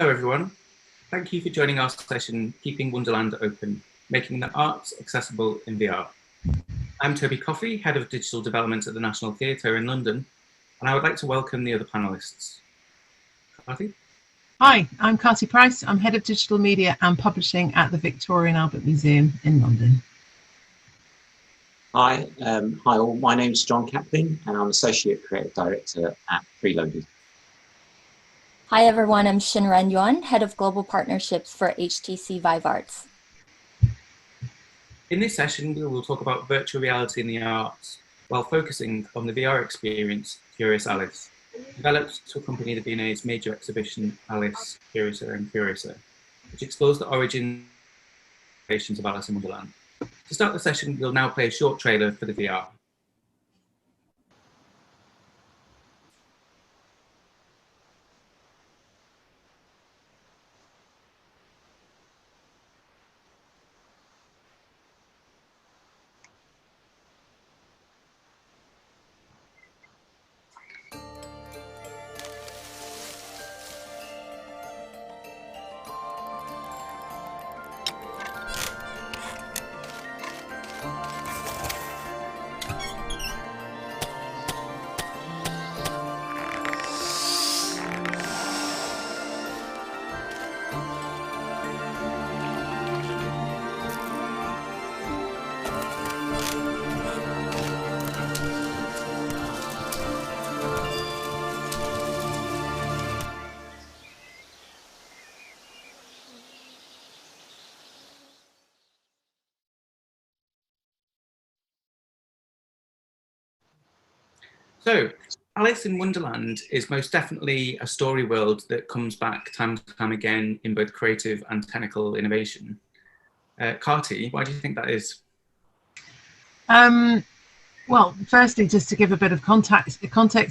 Hello everyone, thank you for joining our session, Keeping Wonderland Open, Making the Arts Accessible in VR. I'm Toby Coffey, Head of Digital Development at the National Theatre in London, and I would like to welcome the other panellists. Carthy? Hi, I'm Carty Price. I'm Head of Digital Media and Publishing at the Victoria and Albert Museum in London. Hi all. My name's John Kaplan and I'm Associate Creative Director at PRELOADED. Hi everyone, I'm Shinran Yuan, Head of Global Partnerships for HTC VIVE Arts. In this session, we will talk about virtual reality in the arts, while focusing on the VR experience, Curious Alice, developed to accompany the V&A's major exhibition, Alice, Curiouser and Curiouser, which explores the origins of Alice in Wonderland. To start the session, we'll now play a short trailer for the VR. So, Alice in Wonderland is most definitely a story world that comes back time and time again in both creative and technical innovation. Carty, why do you think that is? Well, firstly, just to give a bit of context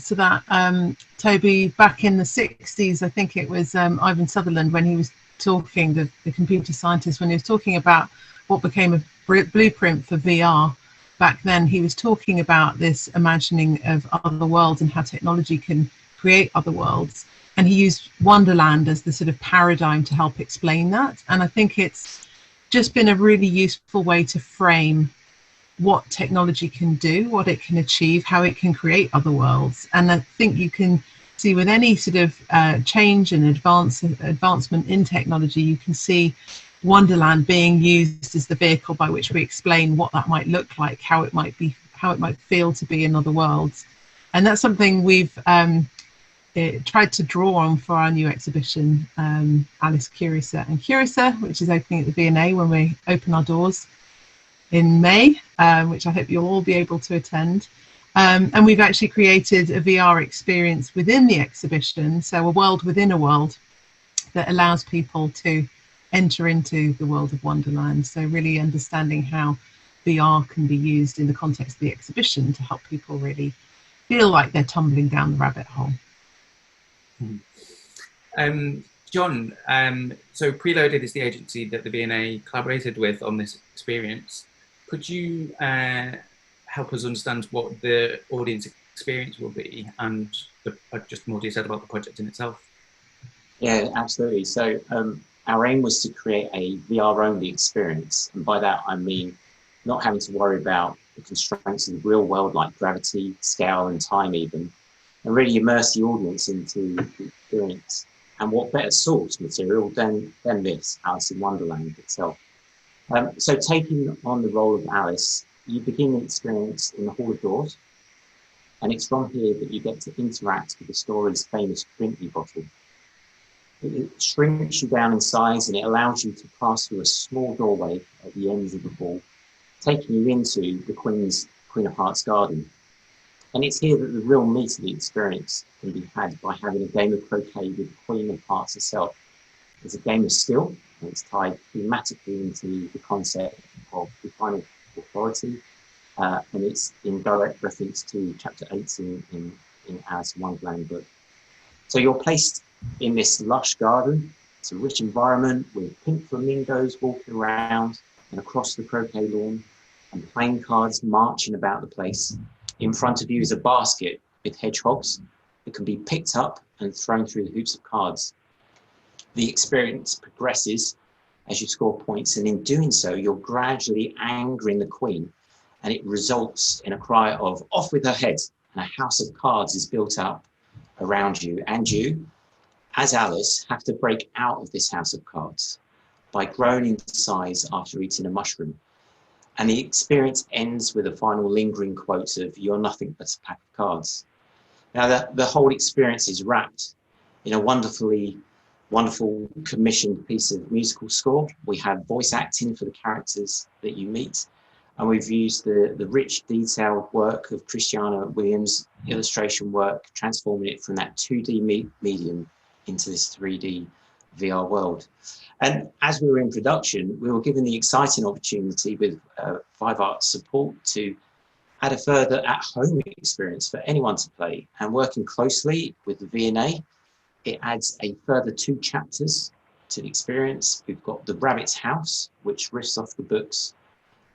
to that, Toby, back in the 60s, I think it was Ivan Sutherland, when he was talking, the computer scientist, when he was talking about what became a blueprint for VR. Back then, he was talking about this imagining of other worlds and how technology can create other worlds. And he used Wonderland as the sort of paradigm to help explain that. And I think it's just been a really useful way to frame what technology can do, what it can achieve, how it can create other worlds. And I think you can see with any sort of change and advancement in technology, you can see Wonderland being used as the vehicle by which we explain what that might look like, how it might feel to be in other worlds. And that's something we've tried to draw on for our new exhibition, Alice, Curiouser and Curiouser, which is opening at the V&A when we open our doors in May, which I hope you'll all be able to attend. And we've actually created a VR experience within the exhibition, so a world within a world that allows people to enter into the world of Wonderland. So really understanding how VR can be used in the context of the exhibition to help people really feel like they're tumbling down the rabbit hole. John, so PRELOADED is the agency that the V&A collaborated with on this experience. Could you help us understand what the audience experience will be and just more detail about the project in itself? Yeah, absolutely. So our aim was to create a VR-only experience. And by that, I mean not having to worry about the constraints of the real world, like gravity, scale, and time even, and really immerse the audience into the experience. And what better source material than this, Alice in Wonderland itself. So taking on the role of Alice, you begin the experience in the Hall of Doors, and it's from here that you get to interact with the story's famous drinking bottle. It shrinks you down in size and it allows you to pass through a small doorway at the ends of the hall, taking you into the Queen of Hearts garden. And it's here that the real meat of the experience can be had by having a game of croquet with the Queen of Hearts herself. It's a game of skill, and it's tied thematically into the concept of the final authority, and it's in direct reference to chapter 18 in Alice in Wonderland book. So you're placed in this lush garden. It's a rich environment with pink flamingos walking around and across the croquet lawn, and playing cards marching about the place. In front of you is a basket with hedgehogs that can be picked up and thrown through the hoops of cards. The experience progresses as you score points, and in doing so, you're gradually angering the queen, and it results in a cry of "off with her head," and a house of cards is built up around you, and you, as Alice, have to break out of this house of cards by growing in size after eating a mushroom. And the experience ends with a final lingering quote of "you're nothing but a pack of cards." Now, the whole experience is wrapped in a wonderful commissioned piece of musical score. We have voice acting for the characters that you meet, and we've used the rich, detailed work of Christiana Williams' illustration work, transforming it from that 2D medium into this 3D VR world. And as we were in production, we were given the exciting opportunity with VIVE Art's support to add a further at-home experience for anyone to play. And working closely with the V&A, it adds a further 2 chapters to the experience. We've got the Rabbit's House, which riffs off the books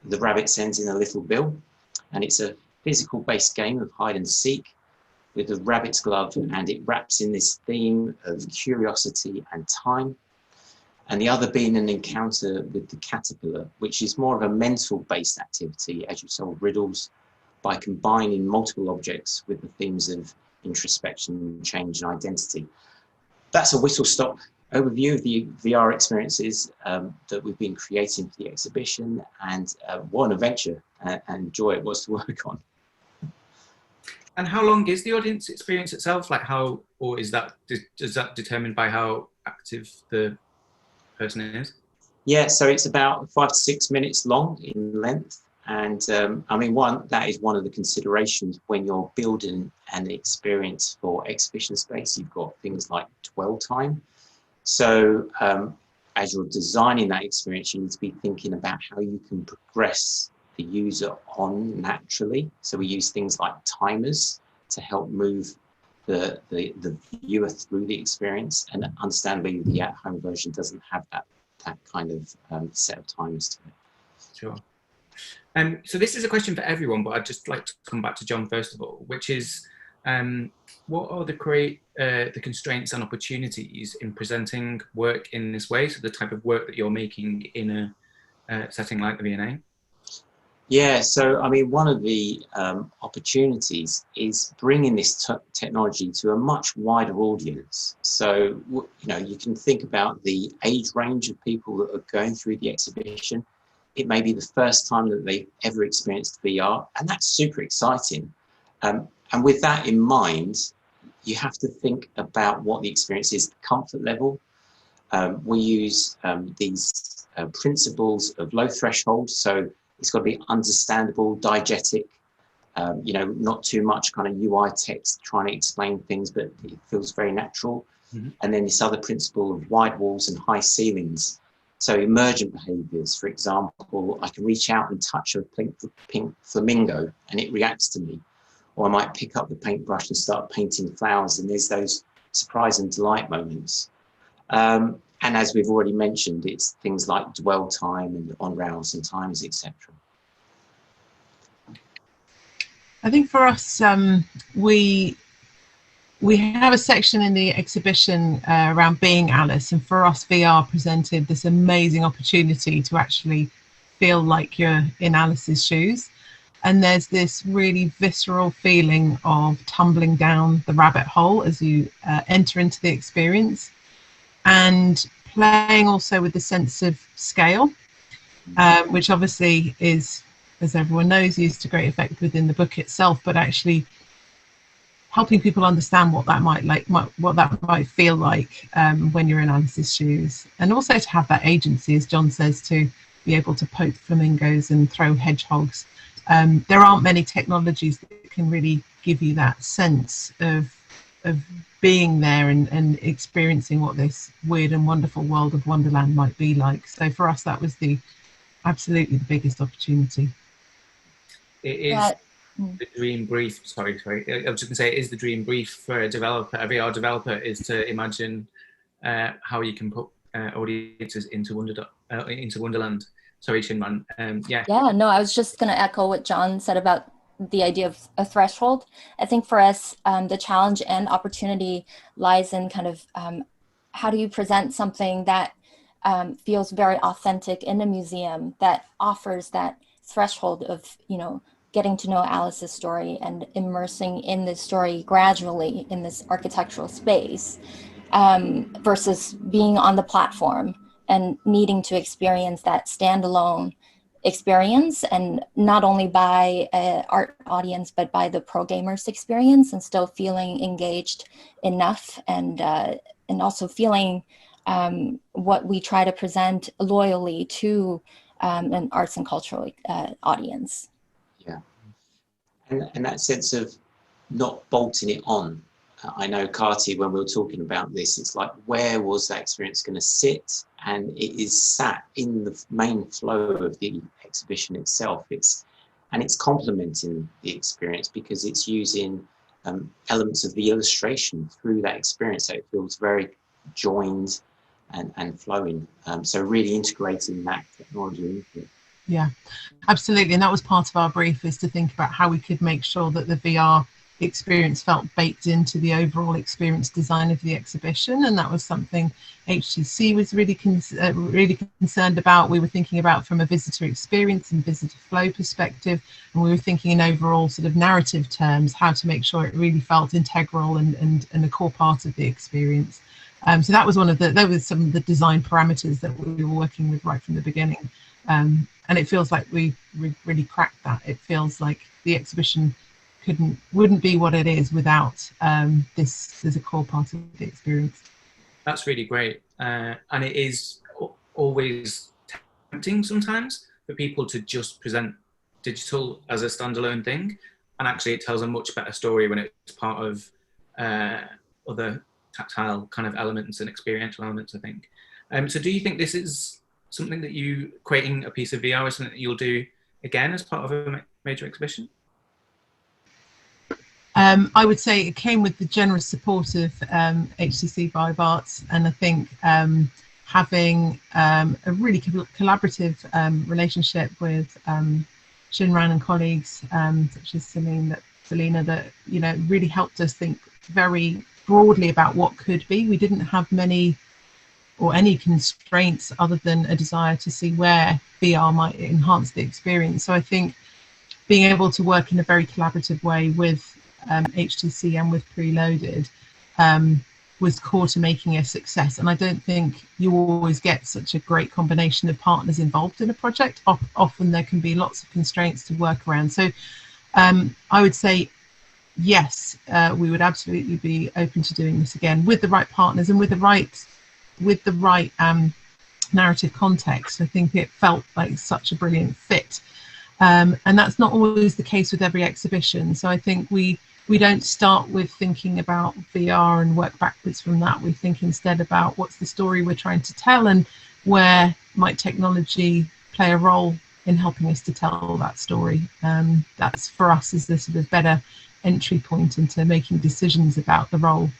The Rabbit Sends in a Little Bill, and it's a physical-based game of hide and seek with the rabbit's glove, and it wraps in this theme of curiosity and time. And the other being an encounter with the caterpillar, which is more of a mental-based activity as you solve riddles by combining multiple objects with the themes of introspection, change, and identity. That's a whistle-stop overview of the VR experiences that we've been creating for the exhibition, and what an adventure and joy it was to work on. And how long is the audience experience itself? Like how, or is that, is that determined by how active the person is? Yeah, so it's about 5 to 6 minutes long in length. And I mean, that is one of the considerations when you're building an experience for exhibition space. You've got things like dwell time. So as you're designing that experience, you need to be thinking about how you can progress the user on naturally. So we use things like timers to help move the viewer through the experience. And understandably, the at-home version doesn't have that kind of set of timers to it. Sure. So this is a question for everyone, but I'd just like to come back to John first of all, which is, what are the constraints and opportunities in presenting work in this way? So the type of work that you're making in a setting like the V&A? Yeah, so I mean, one of the opportunities is bringing this technology to a much wider audience. So, you know, you can think about the age range of people that are going through the exhibition. It may be the first time that they've ever experienced VR, and that's super exciting. And with that in mind, you have to think about what the experience is, the comfort level. We use these principles of low threshold, so it's got to be understandable, diegetic, you know, not too much kind of UI text trying to explain things, but it feels very natural. Mm-hmm. And then this other principle of wide walls and high ceilings. So emergent behaviors, for example, I can reach out and touch a pink flamingo and it reacts to me. Or I might pick up the paintbrush and start painting flowers, and there's those surprise and delight moments. And as we've already mentioned, it's things like dwell time and on rails and times, etc. I think for us, we have a section in the exhibition around being Alice, and for us, VR presented this amazing opportunity to actually feel like you're in Alice's shoes. And there's this really visceral feeling of tumbling down the rabbit hole as you enter into the experience, and playing also with the sense of scale, which obviously is, as everyone knows, used to great effect within the book itself, but actually helping people understand what that might feel like when you're in Alice's shoes, and also to have that agency, as John says, to be able to poke flamingos and throw hedgehogs. There aren't many technologies that can really give you that sense of being there and experiencing what this weird and wonderful world of Wonderland might be like. So for us, that was absolutely the biggest opportunity. It is the dream brief. Sorry. I was just going to say, it is the dream brief for a VR developer, is to imagine how you can put audiences into Wonderland. Sorry, Shinran. Yeah. Yeah, no, I was just going to echo what John said about the idea of a threshold. I think for us, the challenge and opportunity lies in kind of how do you present something that feels very authentic in a museum, that offers that threshold of, getting to know Alice's story and immersing in this story gradually in this architectural space, versus being on the platform and needing to experience that standalone experience, and not only by an art audience, but by the pro gamers experience, and still feeling engaged enough, and also feeling what we try to present loyally to an arts and cultural audience. Yeah, and that sense of not bolting it on. I know, Kati, when we were talking about this, it's like, where was that experience going to sit? And it is sat in the main flow of the exhibition itself. It's complementing the experience because it's using elements of the illustration through that experience. So it feels very joined and flowing. So really integrating that technology into it. Yeah, absolutely. And that was part of our brief, is to think about how we could make sure that the VR experience felt baked into the overall experience design of the exhibition. And that was something HTC was really concerned about. We were thinking about from a visitor experience and visitor flow perspective, and we were thinking in overall sort of narrative terms, how to make sure it really felt integral and a core part of the experience. So that was some of the design parameters that we were working with right from the beginning. And it feels like we really cracked that. It feels like the exhibition wouldn't be what it is without this as a core part of the experience. That's really great. And it is always tempting sometimes for people to just present digital as a standalone thing. And actually it tells a much better story when it's part of other tactile kind of elements and experiential elements, I think. So do you think this is something that creating a piece of VR is something that you'll do again as part of a major exhibition? I would say it came with the generous support of HTC VIVE Arts, and I think having a really collaborative relationship with Shinran and colleagues such as Selena, that really helped us think very broadly about what could be. We didn't have many or any constraints other than a desire to see where VR might enhance the experience. So I think being able to work in a very collaborative way with HTC and with PRELOADED was core to making a success. And I don't think you always get such a great combination of partners involved in a project. Often there can be lots of constraints to work around. So I would say, yes, we would absolutely be open to doing this again with the right partners and with the right narrative context. I think it felt like such a brilliant fit. And that's not always the case with every exhibition. So I think we don't start with thinking about VR and work backwards from that. We think instead about what's the story we're trying to tell and where might technology play a role in helping us to tell that story. That's for us is the sort of better entry point into making decisions about the role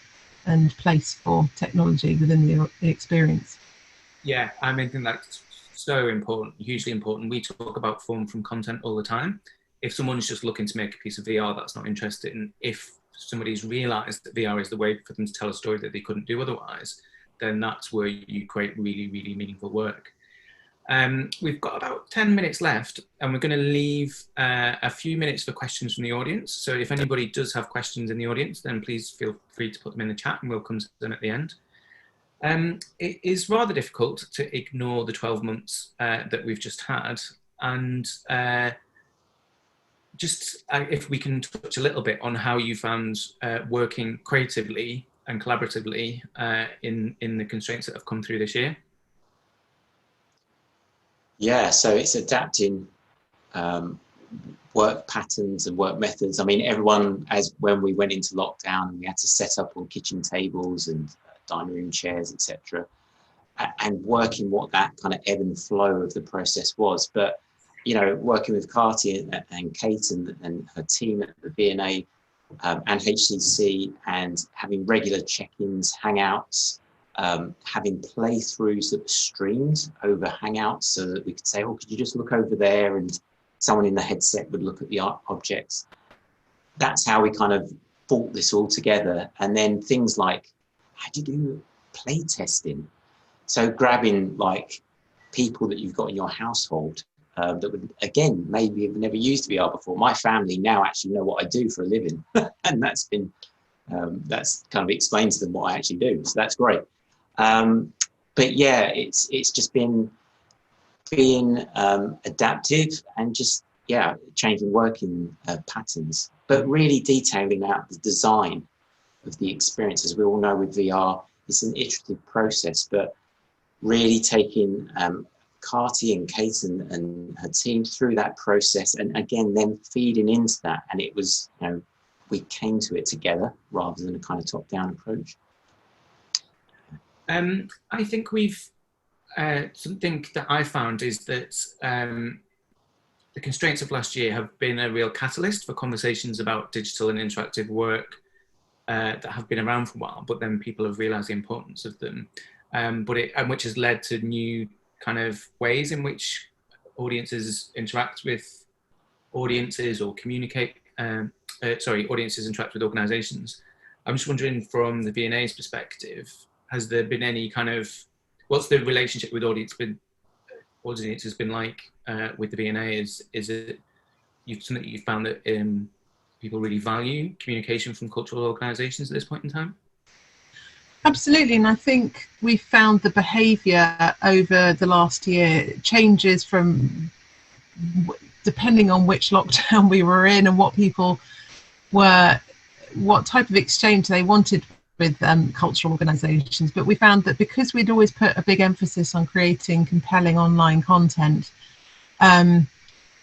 and place for technology within the experience. Yeah, I think that's so important, hugely important. We talk about form from content all the time. If someone's just looking to make a piece of VR that's not interested, and if somebody's realised that VR is the way for them to tell a story that they couldn't do otherwise, then that's where you create really, really meaningful work. We've got about 10 minutes left, and we're going to leave a few minutes for questions from the audience. So if anybody does have questions in the audience, then please feel free to put them in the chat and we'll come to them at the end. It is rather difficult to ignore the 12 months that we've just had, and if we can touch a little bit on how you found working creatively and collaboratively in the constraints that have come through this year. Yeah, so it's adapting work patterns and work methods. I mean, everyone, as when we went into lockdown, we had to set up on kitchen tables and dining room chairs, etc., and working what that kind of ebb and flow of the process was. But working with Kati and Kate and her team at the V&A and HTC, and having regular check-ins, hangouts, having playthroughs that were streamed over Hangouts, so that we could say, oh, could you just look over there, and someone in the headset would look at the art objects. That's how we kind of brought this all together. And then things like, how do you do play testing. So grabbing like people that you've got in your household that would, again, maybe have never used VR before. My family now actually know what I do for a living. And that's been, that's kind of explained to them what I actually do. So that's great. But yeah, it's just been being adaptive and just, yeah, changing working patterns, but really detailing out the design of the experience. As we all know with VR, it's an iterative process, but really taking Carty and Kate and her team through that process, and again, then feeding into that. And it was, you know, we came to it together rather than a kind of top-down approach. I think we've, something that I found is that the constraints of last year have been a real catalyst for conversations about digital and interactive work that have been around for a while, but then people have realized the importance of them. Which has led to new kind of ways in which audiences interact with audiences or communicate, audiences interact with organizations. I'm just wondering, from the V&A's perspective, has there been any kind of, what's the relationship with audiences been like with the V&A? Is it something that you found that people really value communication from cultural organizations at this point in time? Absolutely, and I think we found the behaviour over the last year changes from depending on which lockdown we were in and what people were, what type of exchange they wanted with cultural organisations. But we found that because we'd always put a big emphasis on creating compelling online content,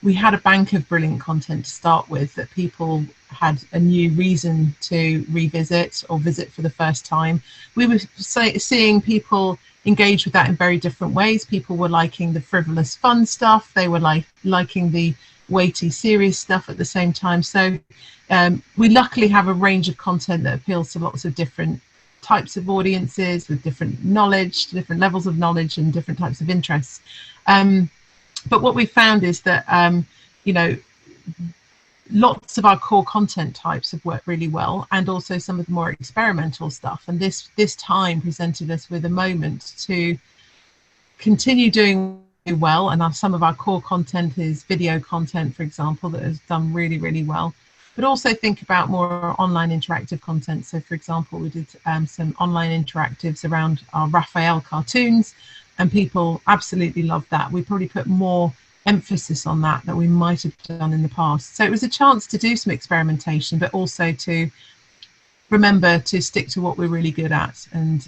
we had a bank of brilliant content to start with that people had a new reason to revisit or visit for the first time. We were seeing people engage with that in very different ways. People were liking the frivolous fun stuff. They were liking the weighty serious stuff at the same time. So we luckily have a range of content that appeals to lots of different types of audiences with different knowledge, different levels of knowledge and different types of interests. But what we found is that, you know, lots of our core content types have worked really well, and also some of the more experimental stuff. And this time presented us with a moment to continue doing well. And some of our core content is video content, for example, that has done really, really well. But also think about more online interactive content. So, for example, we did some online interactives around our Raphael cartoons, and people absolutely loved that. We probably put more emphasis on that than we might have done in the past. So it was a chance to do some experimentation, but also to remember to stick to what we're really good at, and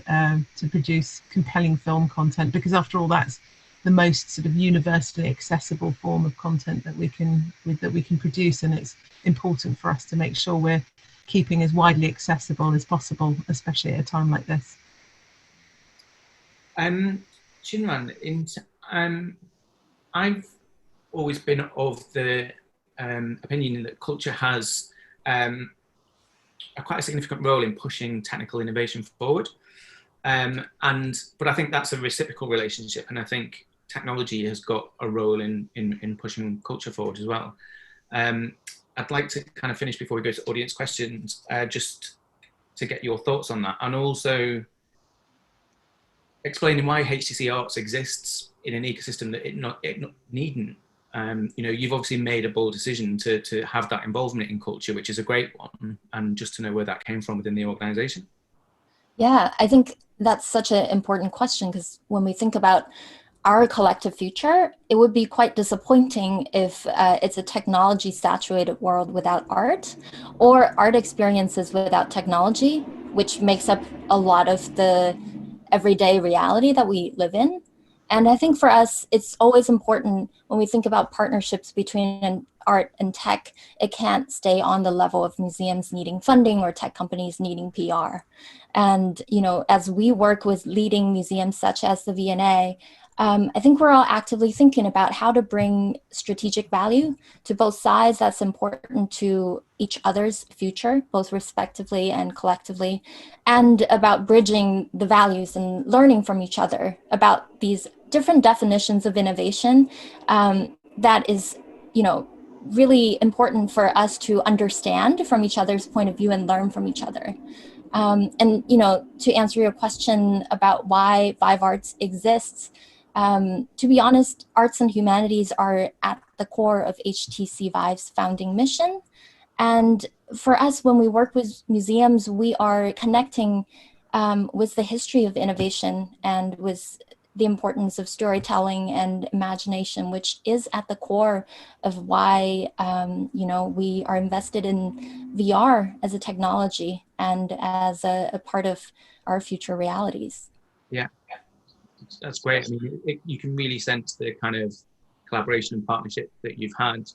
to produce compelling film content, because after all, that's the most sort of universally accessible form of content that we can produce, and it's important for us to make sure we're keeping as widely accessible as possible, especially at a time like this. Chinran, I've always been of the opinion that culture has quite a significant role in pushing technical innovation forward. But I think that's a reciprocal relationship, and I think technology has got a role in pushing culture forward as well. I'd like to kind of finish before we go to audience questions, just to get your thoughts on that, and also explaining why HTC Arts exists in an ecosystem that it needn't. You know, you've obviously made a bold decision to have that involvement in culture, which is a great one, and just to know where that came from within the organization. Yeah, I think that's such an important question, because when we think about our collective future, it would be quite disappointing if it's a technology saturated world without art, or art experiences without technology, which makes up a lot of the everyday reality that we live in. And I think for us, it's always important when we think about partnerships between art and tech, it can't stay on the level of museums needing funding or tech companies needing PR. And, you know, as we work with leading museums such as the V&A, I think we're all actively thinking about how to bring strategic value to both sides that's important to each other's future, both respectively and collectively, and about bridging the values and learning from each other about these different definitions of innovation that is, you know, really important for us to understand from each other's point of view and learn from each other. And, you know, to answer your question about why Vive Arts exists, to be honest, arts and humanities are at the core of HTC VIVE's founding mission. And for us, when we work with museums, we are connecting with the history of innovation and with the importance of storytelling and imagination, which is at the core of why you know, we are invested in VR as a technology and as a part of our future realities. Yeah, that's great. I mean, you can really sense the kind of collaboration and partnership that you've had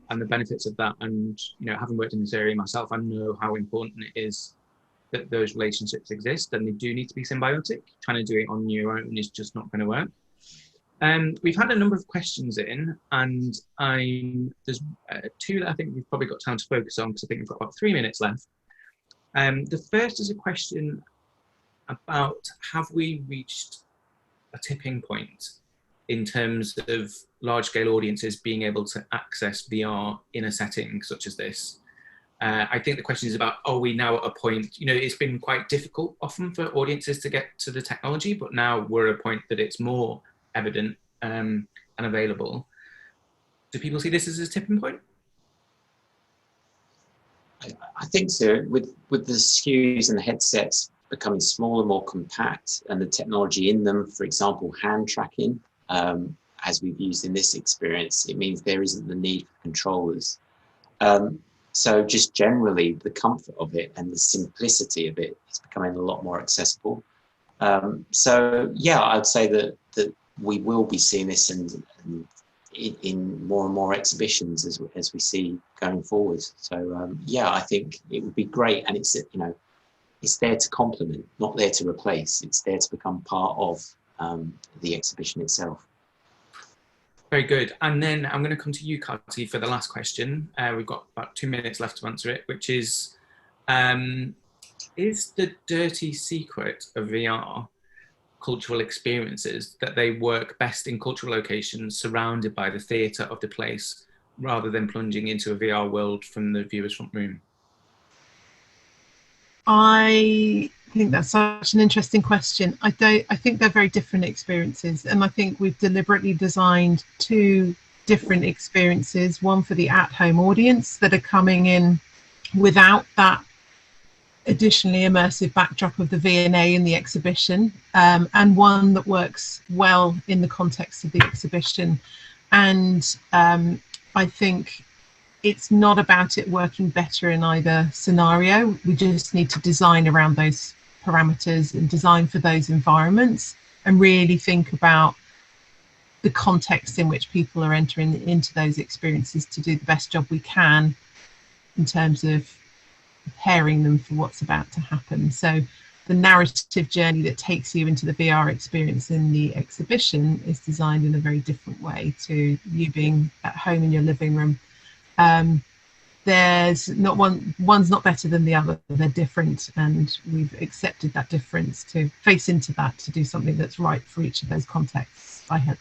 and the benefits of that. And, you know, having worked in this area myself, I know how important it is that those relationships exist, and they do need to be symbiotic. Trying to do it on your own is just not going to work. We've had a number of questions in, and there's two that I think we've probably got time to focus on, because I think we've got about 3 minutes left. The first is a question about, have we reached a tipping point in terms of large-scale audiences being able to access VR in a setting such as this? I think the question is about, are we now at a point, you know, it's been quite difficult often for audiences to get to the technology, but now we're at a point that it's more evident and available. Do people see this as a tipping point? I think so. With the SKUs and the headsets becoming smaller, more compact, and the technology in them, for example, hand tracking, as we've used in this experience, it means there isn't the need for controllers. So just generally, the comfort of it and the simplicity of it is becoming a lot more accessible. So yeah, I'd say that we will be seeing this in more and more exhibitions as we see going forward. So yeah, I think it would be great, and it's, you know, it's there to complement, not there to replace. It's there to become part of the exhibition itself. Very good. And then I'm going to come to you, Kati, for the last question. We've got about 2 minutes left to answer it, which is the dirty secret of VR cultural experiences that they work best in cultural locations surrounded by the theatre of the place, rather than plunging into a VR world from the viewer's front room? I think that's such an interesting question. I think they're very different experiences, and I think we've deliberately designed two different experiences, one for the at-home audience that are coming in without that additionally immersive backdrop of the V&A in the exhibition, and one that works well in the context of the exhibition. And I think it's not about it working better in either scenario. We just need to design around those parameters and design for those environments, and really think about the context in which people are entering into those experiences to do the best job we can in terms of preparing them for what's about to happen. So the narrative journey that takes you into the VR experience in the exhibition is designed in a very different way to you being at home in your living room. There's not one's not better than the other. They're different, and we've accepted that difference to face into that, to do something that's right for each of those contexts, I hope.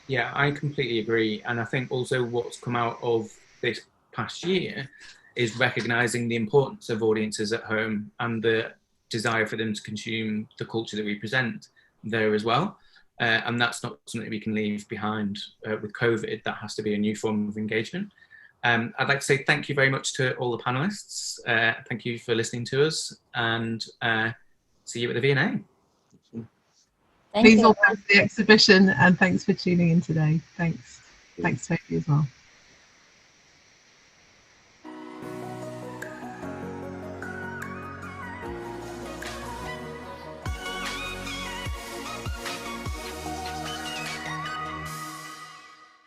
Yeah, I completely agree. And I think also what's come out of this past year is recognizing the importance of audiences at home and the desire for them to consume the culture that we present there as well. And that's not something we can leave behind with COVID. That has to be a new form of engagement. I'd like to say thank you very much to all the panelists. Thank you for listening to us, and see you at the V&A. Please all come to the exhibition, and thanks for tuning in today. Thanks. Thanks, Toby, as well.